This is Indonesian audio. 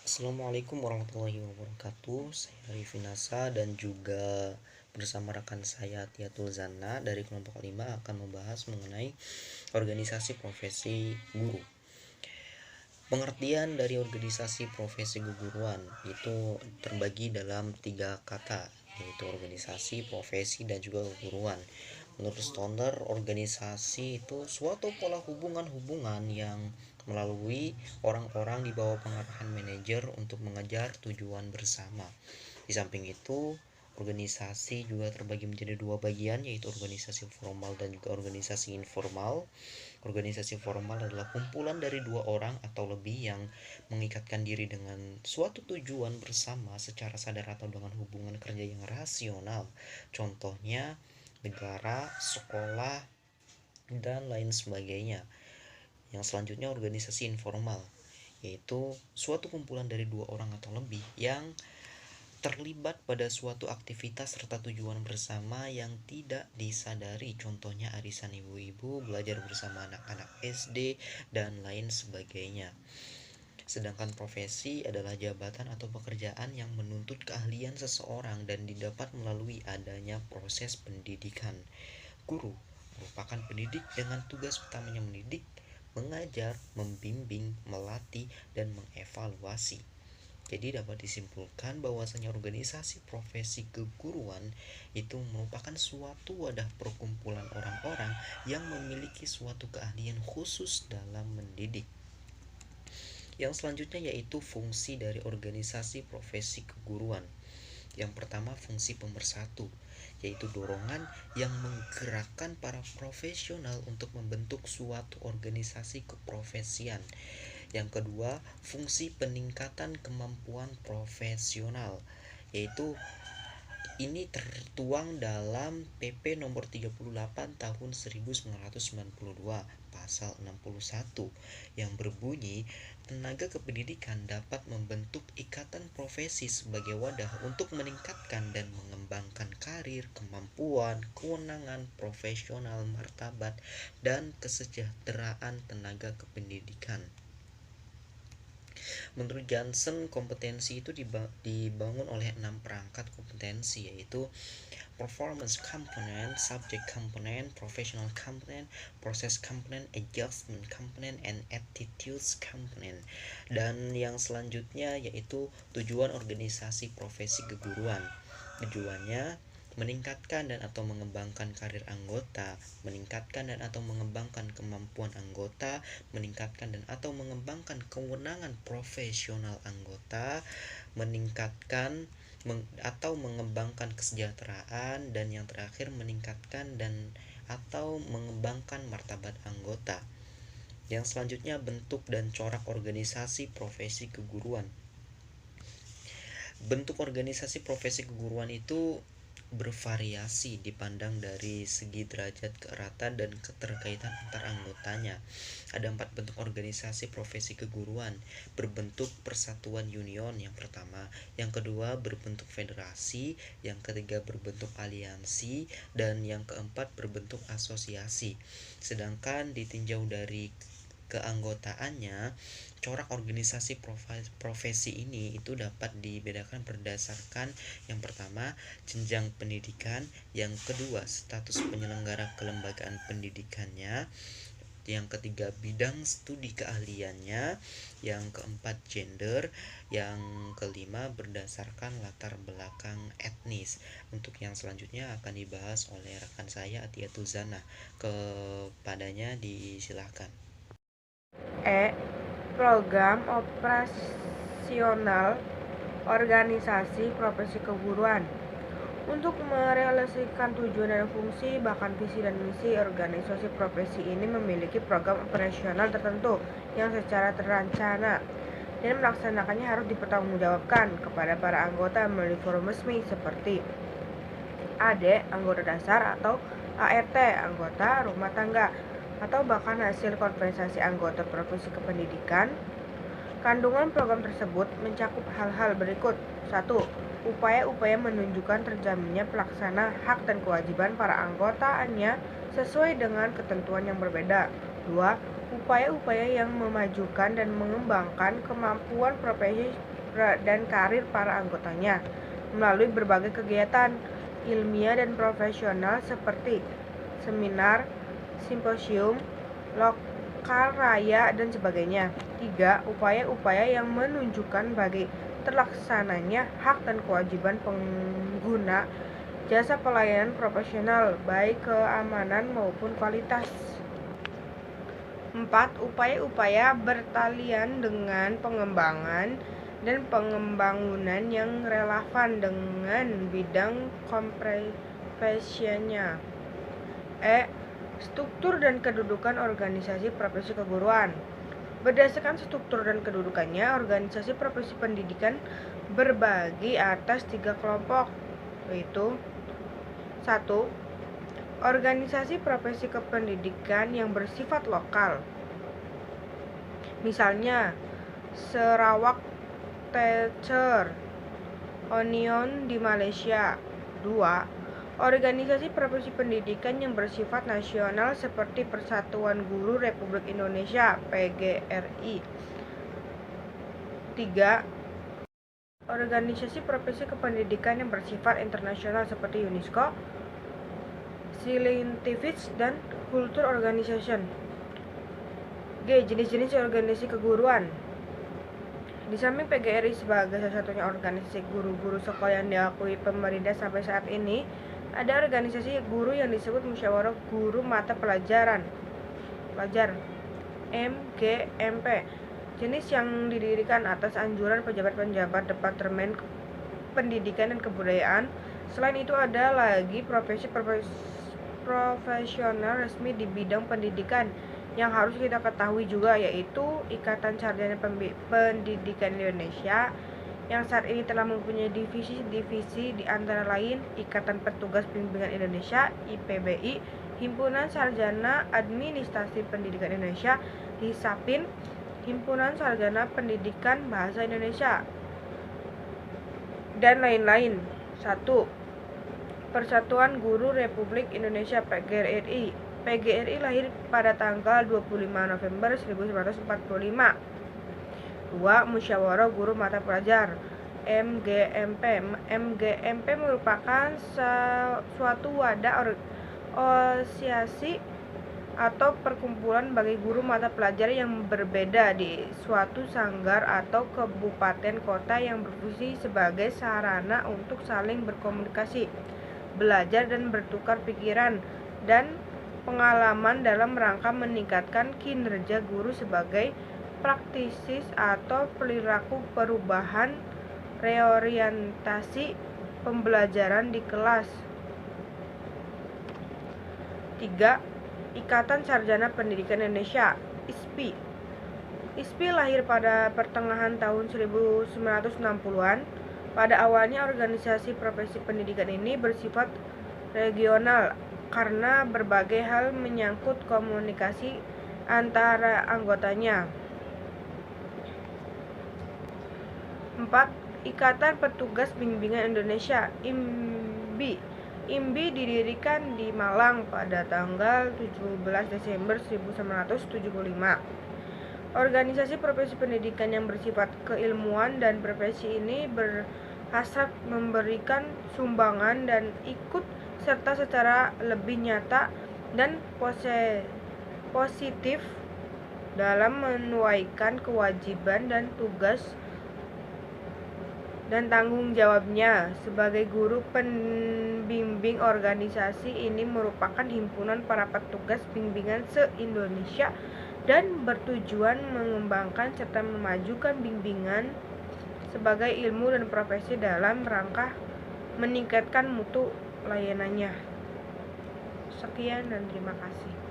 Assalamualaikum warahmatullahi wabarakatuh. Saya Arifin Nasa dan juga bersama rekan saya Tiatul Zana dari kelompok 5 akan membahas mengenai organisasi profesi guru. Pengertian dari organisasi profesi keguruan itu terbagi dalam 3 kata, yaitu organisasi, profesi, dan juga keguruan. Menurut standar organisasi itu suatu pola hubungan-hubungan yang melalui orang-orang di bawah pengarahan manajer untuk mengejar tujuan bersama. Di samping itu, organisasi juga terbagi menjadi 2 bagian, yaitu organisasi formal dan juga organisasi informal. Organisasi formal adalah kumpulan dari 2 orang atau lebih yang mengikatkan diri dengan suatu tujuan bersama secara sadar atau dengan hubungan kerja yang rasional. Contohnya negara, sekolah, dan lain sebagainya. Yang selanjutnya organisasi informal, yaitu suatu kumpulan dari 2 orang atau lebih yang terlibat pada suatu aktivitas serta tujuan bersama yang tidak disadari. Contohnya arisan ibu-ibu, belajar bersama anak-anak SD, dan lain sebagainya. Sedangkan profesi adalah jabatan atau pekerjaan yang menuntut keahlian seseorang dan didapat melalui adanya proses pendidikan. Guru merupakan pendidik dengan tugas utamanya mendidik, mengajar, membimbing, melatih, dan mengevaluasi. Jadi dapat disimpulkan bahwasanya organisasi profesi keguruan itu merupakan suatu wadah perkumpulan orang-orang yang memiliki suatu keahlian khusus dalam mendidik. Yang selanjutnya yaitu fungsi dari organisasi profesi keguruan. Yang pertama, fungsi pemersatu, yaitu dorongan yang menggerakkan para profesional untuk membentuk suatu organisasi keprofesian. Yang kedua, fungsi peningkatan kemampuan profesional, yaitu ini tertuang dalam PP nomor 38 tahun 1992 pasal 61 yang berbunyi tenaga kependidikan dapat membentuk ikatan profesi sebagai wadah untuk meningkatkan dan mengembangkan karir, kemampuan, kewenangan profesional, martabat, dan kesejahteraan tenaga kependidikan. Menurut Johnson, kompetensi itu dibangun oleh 6 perangkat kompetensi, yaitu performance component, subject component, professional component, process component, adjustment component, and attitudes component. Dan yang selanjutnya yaitu tujuan organisasi profesi keguruan. Tujuannya meningkatkan dan atau mengembangkan karir anggota, meningkatkan dan atau mengembangkan kemampuan anggota, meningkatkan dan atau mengembangkan kewenangan profesional anggota, meningkatkan atau mengembangkan kesejahteraan, dan yang terakhir meningkatkan dan atau mengembangkan martabat anggota. Yang selanjutnya bentuk dan corak organisasi profesi keguruan. Bentuk organisasi profesi keguruan itu bervariasi dipandang dari segi derajat keeratan dan keterkaitan antar anggotanya. Ada 4 bentuk organisasi profesi keguruan. Berbentuk persatuan union yang pertama, yang kedua berbentuk federasi, yang ketiga berbentuk aliansi, dan yang keempat berbentuk asosiasi. Sedangkan ditinjau dari keanggotaannya, corak organisasi profesi ini itu dapat dibedakan berdasarkan yang pertama, jenjang pendidikan, yang kedua, status penyelenggara kelembagaan pendidikannya, yang ketiga, bidang studi keahliannya, yang keempat, gender, yang kelima, berdasarkan latar belakang etnis. Untuk yang selanjutnya akan dibahas oleh rekan saya Atia Tuzana. Kepadanya disilahkan. Program operasional organisasi profesi keguruan. Untuk merealisasikan tujuan dan fungsi, bahkan visi dan misi organisasi profesi ini memiliki program operasional tertentu yang secara terencana dan melaksanakannya harus dipertanggungjawabkan kepada para anggota melalui forum resmi seperti AD, anggota dasar, atau ART, anggota rumah tangga, atau bahkan hasil konferensi anggota profesi kependidikan. Kandungan program tersebut mencakup hal-hal berikut. 1. Upaya-upaya menunjukkan terjaminnya pelaksana hak dan kewajiban para anggotaannya sesuai dengan ketentuan yang berbeda. 2. Upaya-upaya yang memajukan dan mengembangkan kemampuan dan karir para anggotanya melalui berbagai kegiatan ilmiah dan profesional seperti seminar, simposium, lokal raya, dan sebagainya. 3. Upaya-upaya yang menunjukkan bagi terlaksananya hak dan kewajiban pengguna jasa pelayanan profesional, baik keamanan maupun kualitas. 4. Upaya-upaya bertalian dengan pengembangan dan pengembangunan yang relevan dengan bidang profesinya. Struktur dan kedudukan organisasi profesi keguruan. Berdasarkan struktur dan kedudukannya, organisasi profesi pendidikan berbagi atas 3 kelompok, yaitu 1. Organisasi profesi kependidikan yang bersifat lokal. Misalnya, Sarawak Teacher Union di Malaysia. 2. Organisasi profesi pendidikan yang bersifat nasional seperti Persatuan Guru Republik Indonesia (PGRI). 3. Organisasi profesi kependidikan yang bersifat internasional seperti UNESCO, Scientific dan Culture Organization. G. Jenis-jenis organisasi keguruan. Di samping PGRI sebagai salah satunya organisasi guru-guru sekolah yang diakui pemerintah sampai saat ini, ada organisasi guru yang disebut Musyawarah Guru Mata Pelajar (MGMP), jenis yang didirikan atas anjuran pejabat-pejabat Departemen Pendidikan dan Kebudayaan. Selain itu ada lagi profesi profesional resmi di bidang pendidikan yang harus kita ketahui juga, yaitu Ikatan Sarjana Pendidikan Indonesia yang saat ini telah mempunyai divisi-divisi di antara lain Ikatan Petugas Bimbingan Indonesia (IPBI), Himpunan Sarjana Administrasi Pendidikan Indonesia (HISAPIN), Himpunan Sarjana Pendidikan Bahasa Indonesia, dan lain-lain. 1. Persatuan Guru Republik Indonesia (PGRI). PGRI lahir pada tanggal 25 November 1945. 2. Musyawarah Guru Mata Pelajar (MGMP). MGMP merupakan suatu wadah asosiasi atau perkumpulan bagi guru mata pelajar yang berbeda di suatu sanggar atau kabupaten kota yang berfungsi sebagai sarana untuk saling berkomunikasi, belajar dan bertukar pikiran dan pengalaman dalam rangka meningkatkan kinerja guru sebagai praktisi atau perilaku perubahan reorientasi pembelajaran di kelas. 3. Ikatan Sarjana Pendidikan Indonesia (ISPI). ISPI lahir pada pertengahan tahun 1960-an. Pada awalnya organisasi profesi pendidikan ini bersifat regional karena berbagai hal menyangkut komunikasi antara anggotanya. 4. Ikatan Petugas Bimbingan Indonesia (IMBI). IMBI didirikan di Malang pada tanggal 17 Desember 1975. Organisasi profesi pendidikan yang bersifat keilmuan dan profesi ini berhasrat memberikan sumbangan dan ikut serta secara lebih nyata dan positif dalam menunaikan kewajiban dan tugas dan tanggung jawabnya sebagai guru pembimbing. Organisasi ini merupakan himpunan para petugas bimbingan se-Indonesia dan bertujuan mengembangkan serta memajukan bimbingan sebagai ilmu dan profesi dalam rangka meningkatkan mutu layanannya. Sekian dan terima kasih.